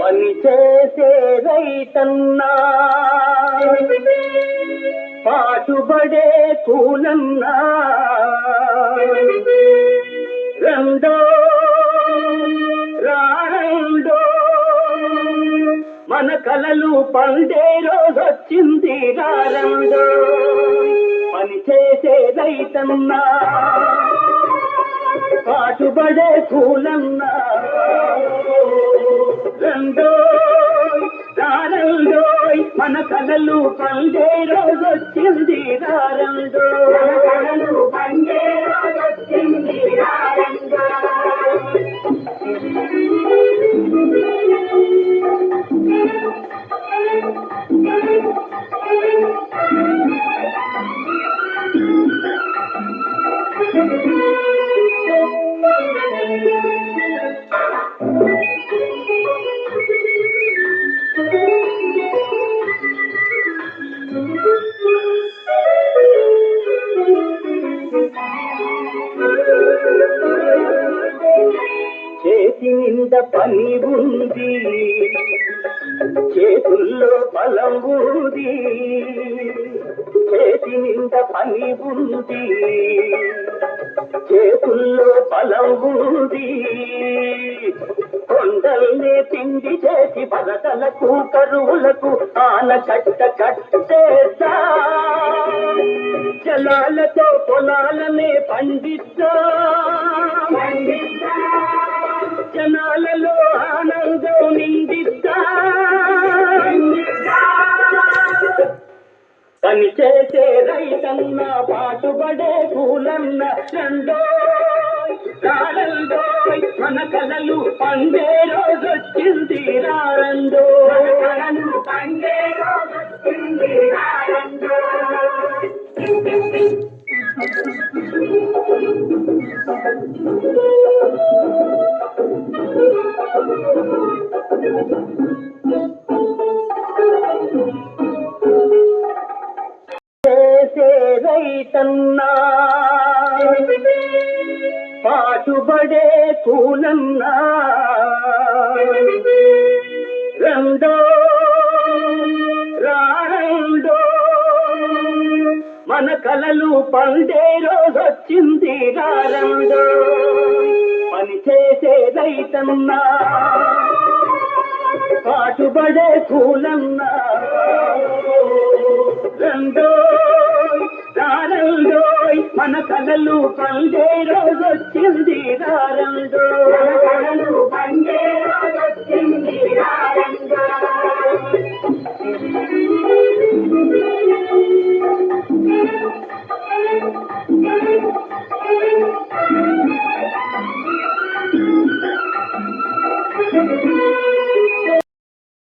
పని చేసే రైతన్నా, పాటుబడే కూలన్నా, రెండో రాండో మన కలలు పండే రోజొచ్చింది రెండో. పని చేసే రైతన్నా, పాటుబడే కూలన్నా, రెండో రారండోయ్ మన కలలు పండే రోజొచ్చింది రెండో. కలలు పండే రోజొచ్చింది రెండో. చేతి నింద పని ఉంది, చేతుల్లో బలం ఉంది. చేతి నింద పని ఉంది, చేతుల్లో బలం ఉంది. కొండల్నే తిండి చేసి బలతలకు కరువులకు ఆనకట్ట కట్టేస్తా. జలాలతో పొలాలనే పండిస్తా. జనాలలో ఆనందం నిండిస్తా. పని చేసే రైతన్న, పాటుబడే కూలన్న, రెండో రారండోయ్ మన కలలు పండే రోజొచ్చింది రెండో. కలలు పండే రోజొచ్చింది రెండో. చేసే రైతన్నా, పాటుబడే కూలన్నా, రెండో రాండో మన కలలు పండే రోజొచ్చింది రెండో. పని చేసే రైతన్నా, పాటుబడే కూలన్నా, రెండో రారండోయ్ మన కలలు పండే రోజొచ్చింది రెండో.